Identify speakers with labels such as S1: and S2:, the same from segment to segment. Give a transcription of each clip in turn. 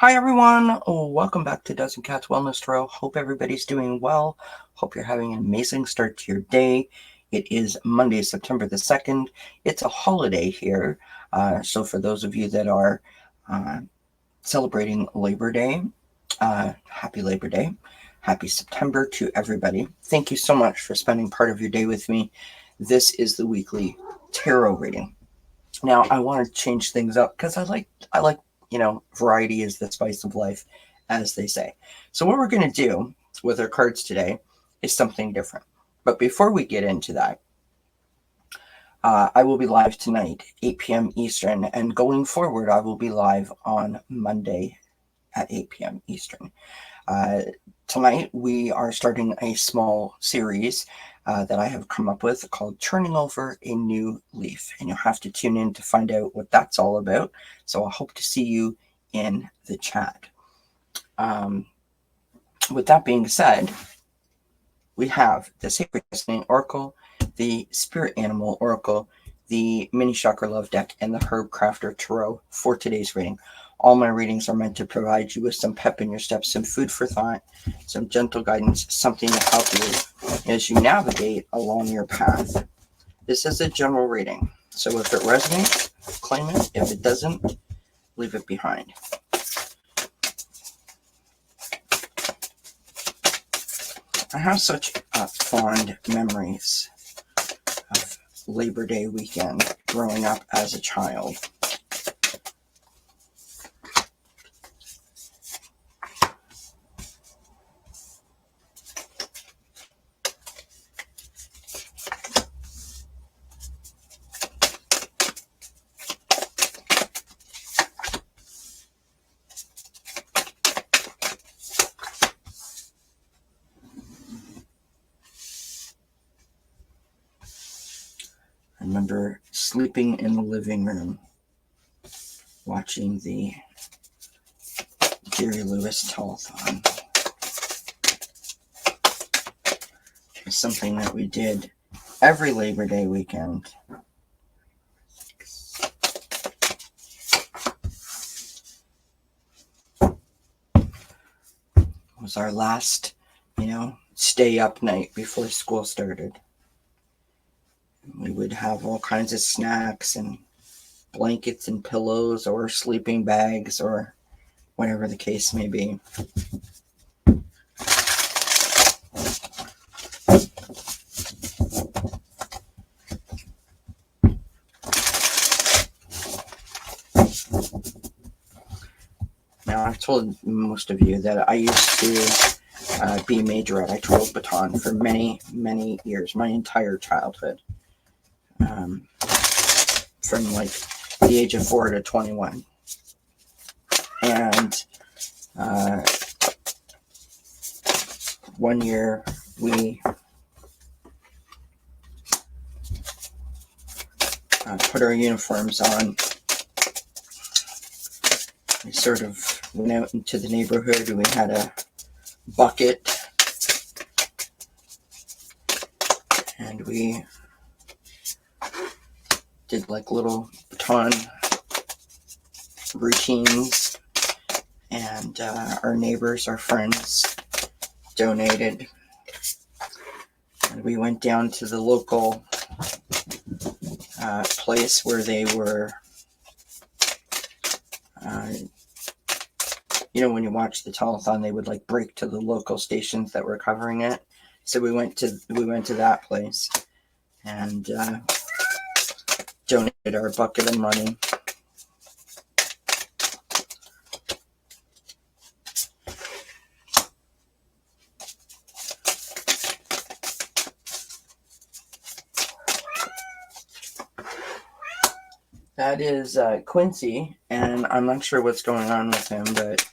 S1: Hi everyone, welcome back to Dozen Cats Wellness Tarot. Hope everybody's doing well. Hope you're having an amazing start to your day. It is Monday, September the 2nd. It's a holiday here. So for those of you that are celebrating Labor Day, happy Labor Day. Happy September to everybody. Thank you so much for spending part of your day with me. This is the weekly tarot reading. Now I want to change things up because I like variety is the spice of life, as they say. So what we're going to do with our cards today is something different. But before we get into that, I will be live tonight, 8 p.m. Eastern, and going forward, I will be live on Monday at 8 p.m. Eastern. Tonight, we are starting a small series that I have come up with called Turning Over a New Leaf. And you'll have to tune in to find out what that's all about. So I hope to see you in the chat. With that being said, we have the Sacred Destiny Oracle, the Spirit Animal Oracle, the Mini Chakra Love Deck, and the Herb Crafter Tarot for today's reading. All my readings are meant to provide you with some pep in your steps, some food for thought, some gentle guidance, something to help you as you navigate along your path. This is a general reading, so if it resonates, claim it. If it doesn't, leave it behind. I have such fond memories of Labor Day weekend growing up as a child. I remember sleeping in the living room, watching the Jerry Lewis telethon. It's something that we did every Labor Day weekend. It was our last, stay up night before school started. We would have all kinds of snacks and blankets and pillows or sleeping bags or whatever the case may be. Now, I've told most of you that I used to be a majorette. I twirled baton for many, many years, my entire childhood. From like the age of 4 to 21. And one year we put our uniforms on. We sort of went out into the neighborhood. We had a bucket and we did like little baton routines, and our neighbors, our friends donated, and we went down to the local place where they were, when you watch the telethon, they would like break to the local stations that were covering it. So we went to that place and donated our bucket of money. That is Quincy, and I'm not sure what's going on with him, but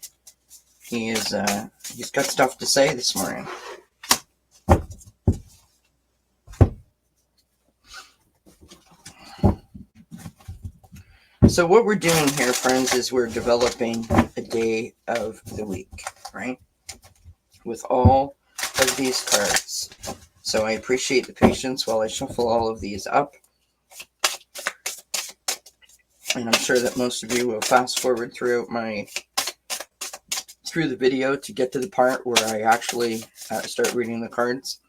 S1: he's got stuff to say this morning. So what we're doing here, friends, is we're developing a day of the week, right? With all of these cards. So I appreciate the patience while I shuffle all of these up. And I'm sure that most of you will fast forward throughout my through the video to get to the part where I actually start reading the cards.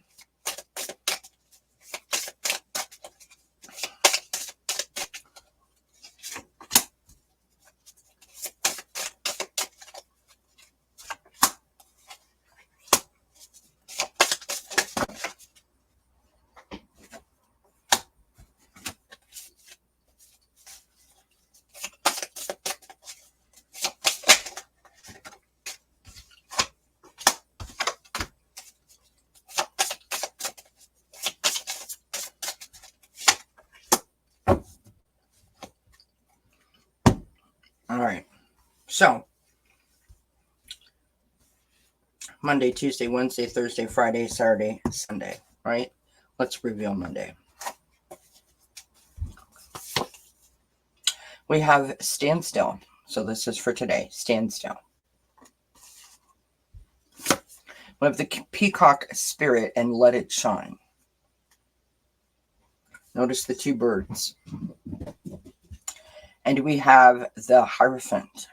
S1: All right, so Monday, Tuesday, Wednesday, Thursday, Friday, Saturday, Sunday, right? Let's reveal Monday. We have standstill. So this is for today, standstill. We have the peacock spirit and let it shine. Notice the two birds. And we have the Hierophant.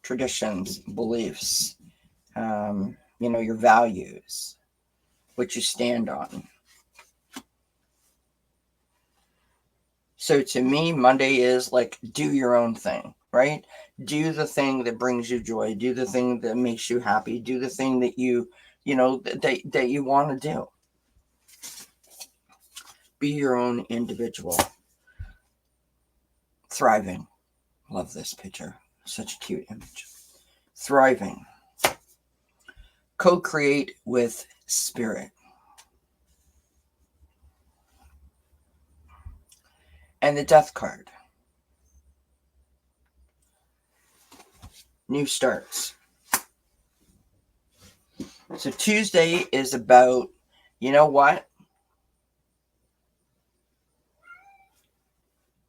S1: Traditions, beliefs, your values, what you stand on. So to me, Monday is like, do your own thing, right? Do the thing that brings you joy. Do the thing that makes you happy. Do the thing that that you want to do. Be your own individual. Thriving. Love this picture. Such a cute image. Thriving. Co-create with spirit. And the death card. New starts. So Tuesday is about, you know what?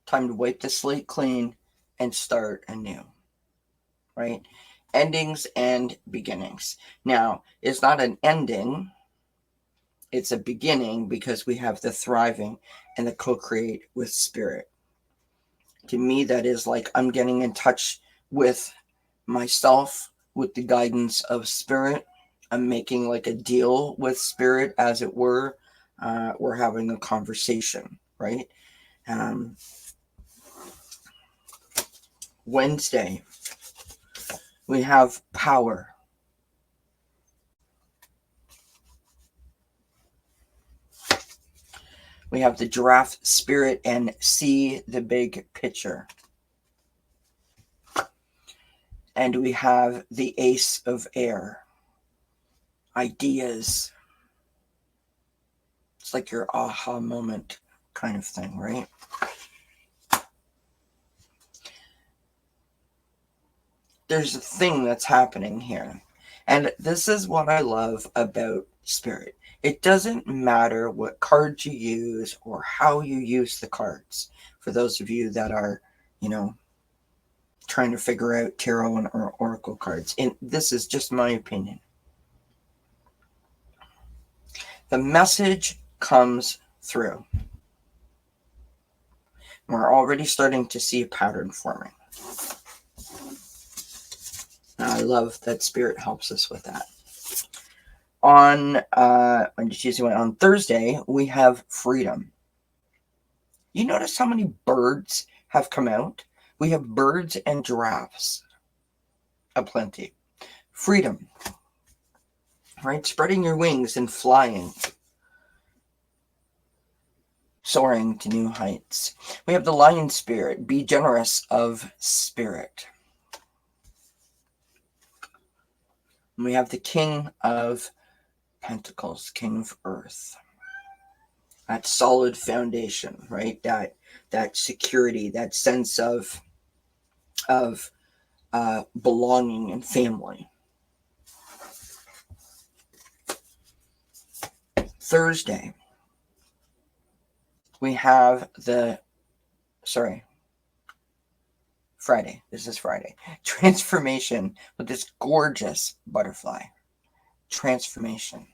S1: Time to wipe the slate clean and start anew. Right? Endings and beginnings. Now, it's not an ending. It's a beginning because we have the thriving and the co-create with spirit. To me, that is like I'm getting in touch with myself, with the guidance of spirit. I'm making like a deal with spirit, as it were. We're having a conversation, right? Wednesday, we have power. We have the giraffe spirit and see the big picture. And we have the ace of air. Ideas. It's like your aha moment kind of thing, right? There's a thing that's happening here. And this is what I love about spirit. It doesn't matter what cards you use or how you use the cards. For those of you that are, trying to figure out tarot and oracle cards. And this is just my opinion. The message comes through. We're already starting to see a pattern forming. And I love that spirit helps us with that. On Thursday, we have freedom. You notice how many birds have come out? We have birds and giraffes aplenty. Freedom, right? Spreading your wings and flying. Soaring to new heights. We have the lion spirit. Be generous of spirit. And we have the king of pentacles, king of earth. That solid foundation, right? That security, that sense of belonging and family. Thursday, we have Friday. This is Friday. Transformation with this gorgeous butterfly. Transformation.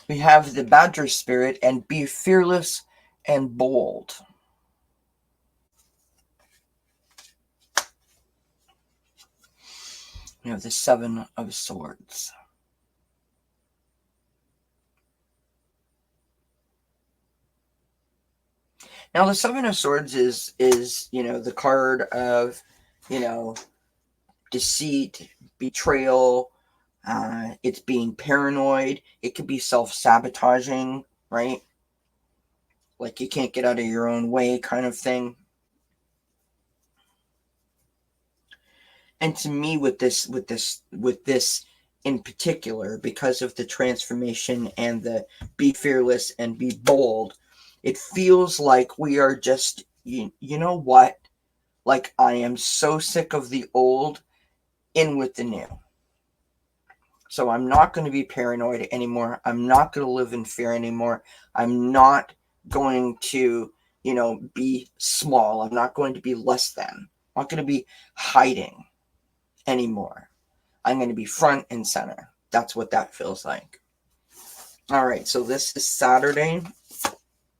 S1: We have the badger spirit and be fearless and bold. We have the Seven of Swords. Now, the Seven of Swords is the card of, deceit, betrayal. It's being paranoid. It could be self-sabotaging, right? Like you can't get out of your own way kind of thing. And to me, with this in particular, because of the transformation and the be fearless and be bold, it feels like we are just, you know what? Like, I am so sick of the old, in with the new. So I'm not going to be paranoid anymore. I'm not going to live in fear anymore. I'm not going to, be small. I'm not going to be less than. I'm not going to be hiding anymore. I'm going to be front and center. That's what that feels like. All right, so this is Saturday.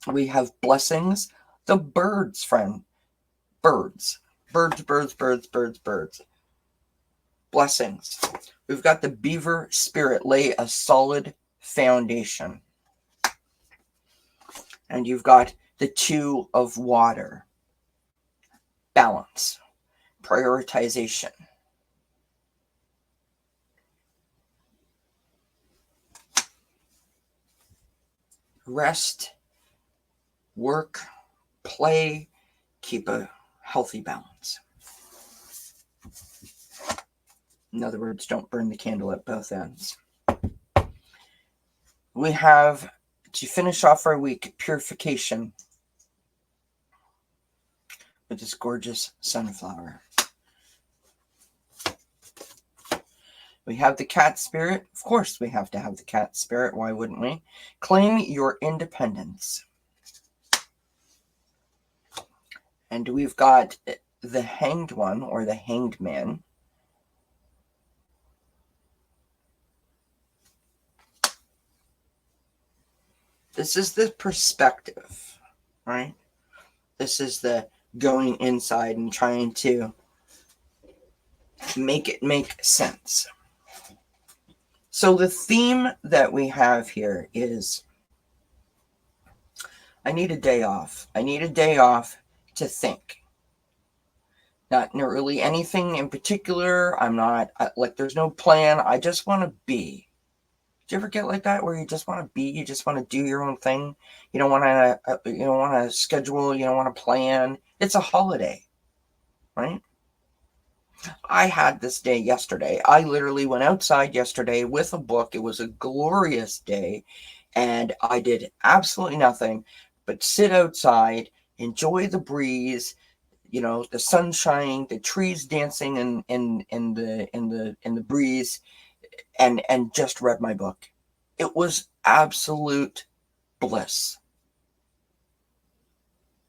S1: We have blessings. The birds, friend. Birds. Birds, birds, birds, birds, birds. Blessings. We've got the beaver spirit. Lay a solid foundation. And you've got the Two of Water. Balance. Prioritization. Rest, work, play, keep a healthy balance. In other words, don't burn the candle at both ends. We have, to finish off our week, purification with this gorgeous sunflower. We have the cat spirit. Of course we have to have the cat spirit. Why wouldn't we? Claim your independence. And we've got the hanged one, or the hanged man. This is the perspective, right? This is the going inside and trying to make it make sense. So the theme that we have here is, I need a day off. I need a day off to think. Not really anything in particular. I'm not, like, there's no plan. I just want to be. Do you ever get like that, where you just want to be? You just want to do your own thing. You don't want to schedule. You don't want to plan. It's a holiday, right? I had this day yesterday. I literally went outside yesterday with a book. It was a glorious day, and I did absolutely nothing but sit outside, enjoy the breeze, the sunshine, the trees dancing in the breeze, and just read my book. It was absolute bliss.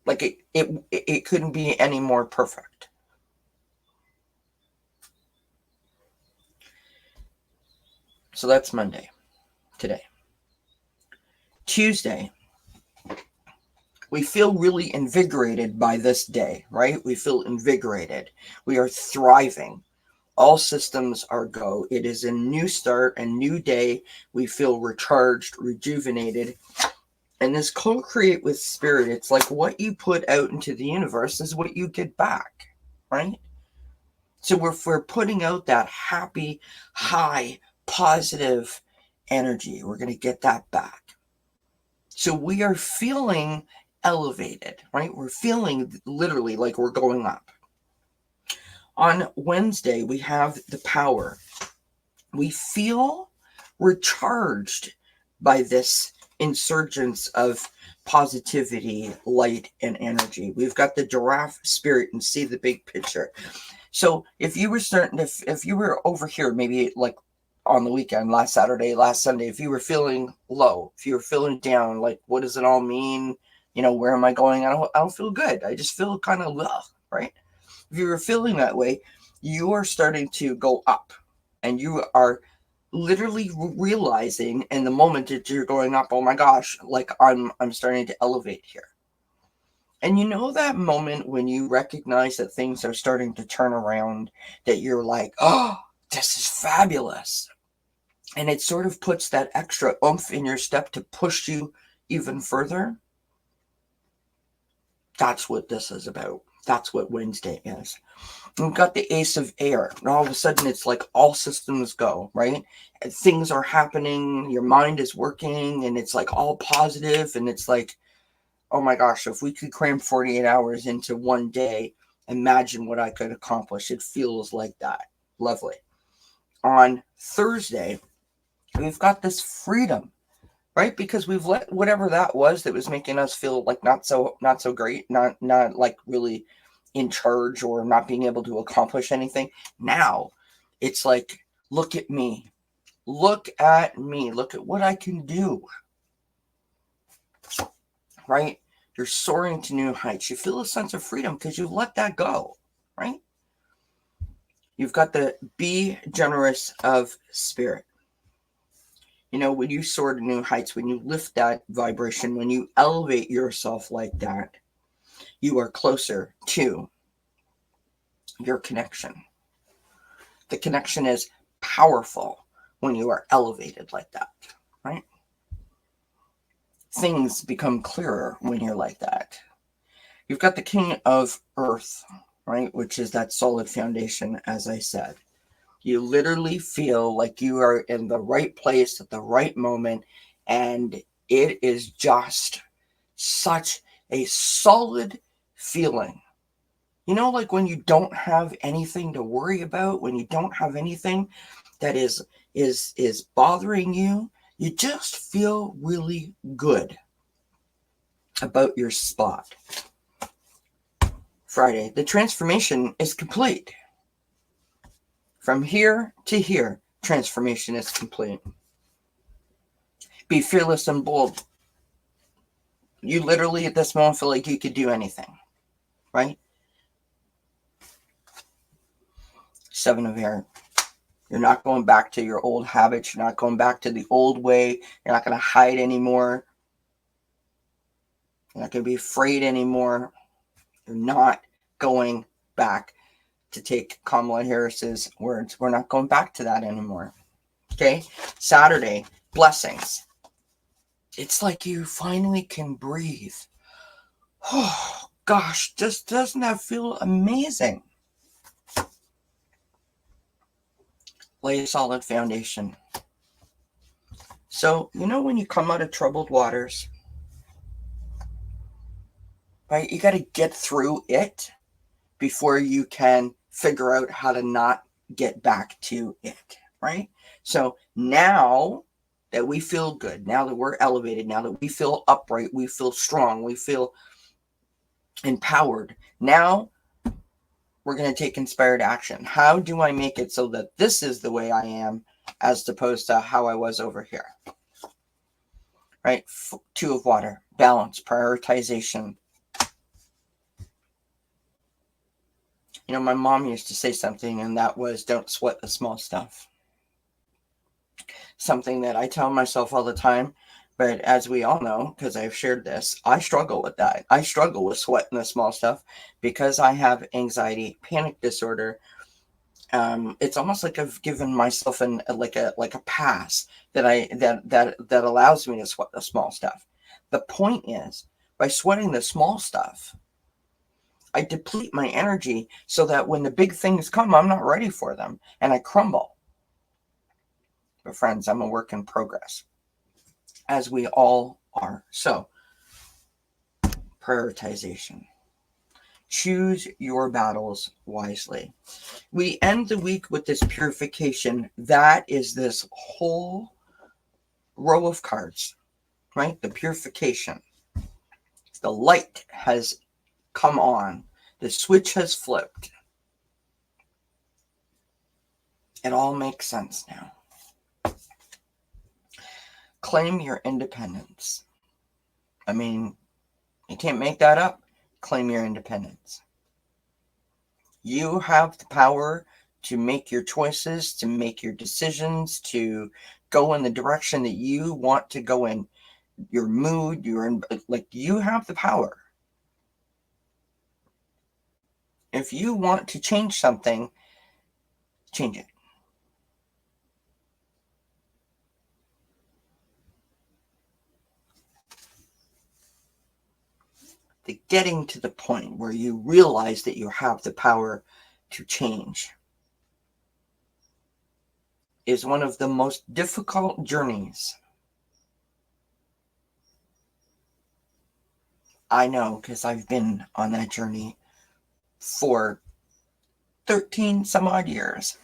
S1: Like it couldn't be any more perfect. So that's Monday, today. Tuesday, we feel really invigorated by this day, right? We feel invigorated. We are thriving. All systems are go. It is a new start, a new day. We feel recharged, rejuvenated. And this co-create with spirit, it's like what you put out into the universe is what you get back, right? So if we're putting out that happy, high, positive energy, we're going to get that back. So we are feeling elevated, right? We're feeling literally like we're going up. On Wednesday, we have the power. We feel recharged by this insurgence of positivity, light, and energy. We've got the giraffe spirit and see the big picture. So if you were over here, maybe like on the weekend, last Saturday, last Sunday, if you were feeling low, if you were feeling down, like, what does it all mean? Where am I going? I don't feel good. I just feel kind of ugh, right? If you were feeling that way, you are starting to go up, and you are literally realizing in the moment that you're going up, oh my gosh, like I'm starting to elevate here. And that moment when you recognize that things are starting to turn around, that you're like, oh, this is fabulous. And it sort of puts that extra oomph in your step to push you even further. That's what this is about. That's what Wednesday is. We've got the Ace of Air, and all of a sudden it's like all systems go, right? And things are happening, your mind is working, and it's like all positive, and it's like, oh my gosh, if we could cram 48 hours into one day, imagine what I could accomplish. It feels like that. Lovely. On Thursday, we've got this freedom, right? Because we've let whatever that was making us feel like not so great, not like really in charge or not being able to accomplish anything. Now it's like, look at me. Look at me. Look at what I can do. Right? You're soaring to new heights. You feel a sense of freedom because you've let that go. Right? You've got the be generous of spirit. You know, when you soar to new heights, when you lift that vibration, when you elevate yourself like that, you are closer to your connection. The connection is powerful when you are elevated like that, right? Things become clearer when you're like that. You've got the King of Earth, right? Which is that solid foundation, as I said. You literally feel like you are in the right place at the right moment, and it is just such a solid feeling. You know, like when you don't have anything to worry about, when you don't have anything that is bothering you, you just feel really good about your spot. Friday, the transformation is complete. From here to here, transformation is complete. Be fearless and bold. You literally at this moment feel like you could do anything, right? Seven of Air. You're not going back to your old habits. You're not going back to the old way. You're not going to hide anymore. You're not going to be afraid anymore. You're not going back, to take Kamala Harris's words. We're not going back to that anymore. Okay? Saturday, blessings. It's like you finally can breathe. Oh, gosh, just doesn't that feel amazing? Lay a solid foundation. So, you know when you come out of troubled waters, right? You got to get through it before you can figure out how to not get back to it, right? So now that we feel good, now that we're elevated, now that we feel upright, we feel strong, we feel empowered, now we're going to take inspired action. How do I make it so that this is the way I am as opposed to how I was over here? Right? Two of water, balance, prioritization. You know, my mom used to say something, and that was, don't sweat the small stuff. Something that I tell myself all the time, but as we all know, because I've shared this, I struggle with that. I struggle with sweating the small stuff because I have anxiety, panic disorder. It's almost like I've given myself a pass that allows me to sweat the small stuff. The point is, by sweating the small stuff, I deplete my energy so that when the big things come, I'm not ready for them and I crumble. But friends, I'm a work in progress, as we all are. So, prioritization. Choose your battles wisely. We end the week with this purification. That is this whole row of cards, right? The purification. The light has come on. The switch has flipped. It all makes sense now. Claim your independence. I mean, you can't make that up. Claim your independence. You have the power to make your choices, to make your decisions, to go in the direction that you want to go in. Your mood, you have the power. If you want to change something, change it. the getting to the point where you realize that you have the power to change is one of the most difficult journeys. I know, because I've been on that journey for 13 some odd years.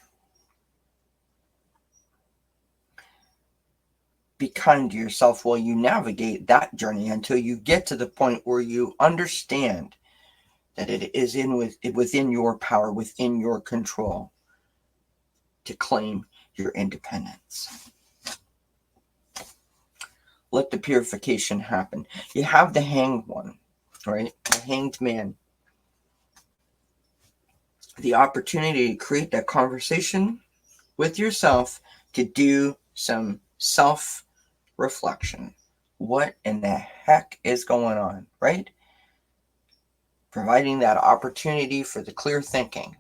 S1: Be kind to yourself while you navigate that journey until you get to the point where you understand that it is within your power, within your control to claim your independence. Let the purification happen. You have the hanged one, right? The hanged man. The opportunity to create that conversation with yourself, to do some self-reflection. What in the heck is going on, right? Providing that opportunity for the clear thinking.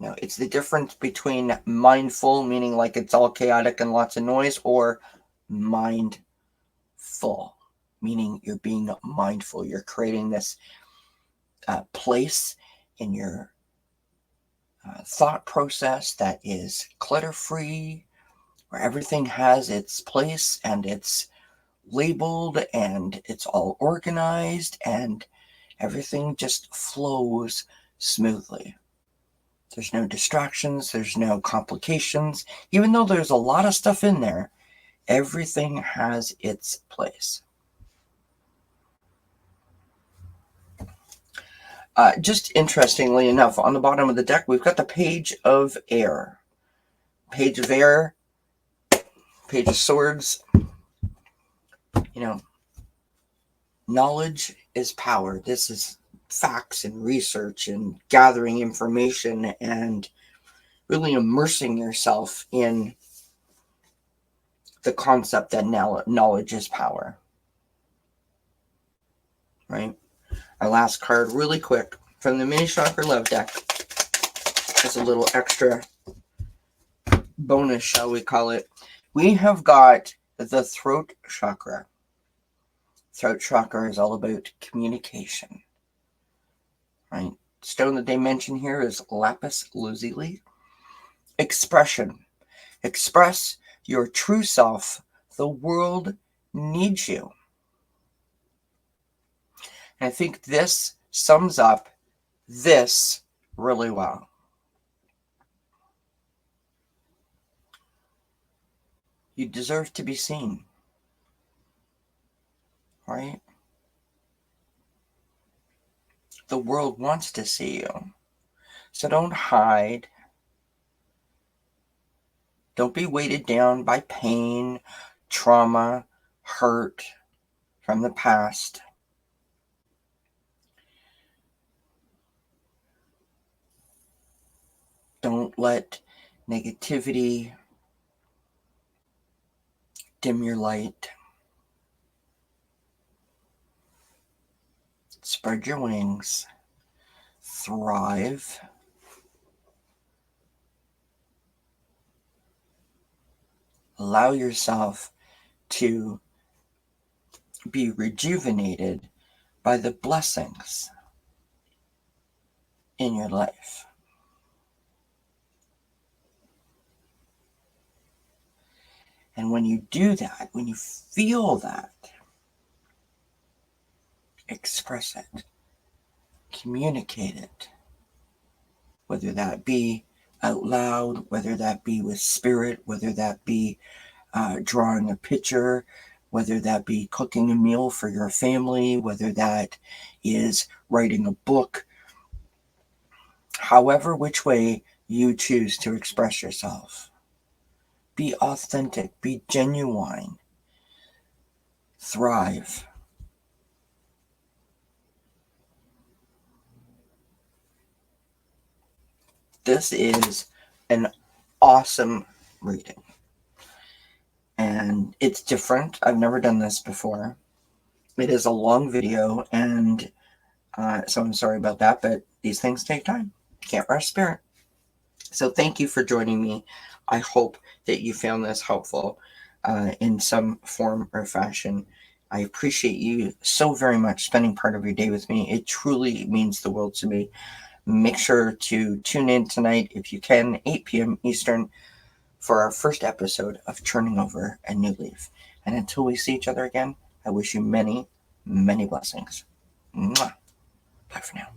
S1: Now, it's the difference between mindful, meaning like it's all chaotic and lots of noise, or mindful, meaning you're being mindful. You're creating this place in your thought process that is clutter-free, where everything has its place and it's labeled and it's all organized and everything just flows smoothly. There's no distractions, there's no complications. Even though there's a lot of stuff in there, everything has its place. Just interestingly enough, on the bottom of the deck, we've got the Page of Air. Page of Air, Page of Swords. You know, knowledge is power. This is facts and research and gathering information and really immersing yourself in the concept that knowledge is power. Right? Our last card, really quick, from the Mini Chakra Love deck. As a little extra bonus, shall we call it. We have got the throat chakra. Throat chakra is all about communication. Right? Stone that they mention here is lapis lazuli. Expression. Express your true self. The world needs you. And I think this sums up this really well. You deserve to be seen. Right? The world wants to see you. So don't hide. Don't be weighted down by pain, trauma, hurt from the past. Don't let negativity dim your light. Spread your wings. Thrive. Allow yourself to be rejuvenated by the blessings in your life. And when you do that, when you feel that, express it, communicate it, whether that be out loud, whether that be with spirit, whether that be drawing a picture, whether that be cooking a meal for your family, whether that is writing a book, however which way you choose to express yourself. Be authentic, be genuine, thrive. This is an awesome reading. And it's different. I've never done this before. It is a long video, and so I'm sorry about that, but these things take time. Can't rush spirit. So thank you for joining me. I hope that you found this helpful. in some form or fashion. I appreciate you so very much spending part of your day with me. It truly means the world to me. Make sure to tune in tonight if you can, 8 p.m. Eastern, for our first episode of Turning Over a New Leaf. And until we see each other again, I wish you many, many blessings. Mwah. Bye for now.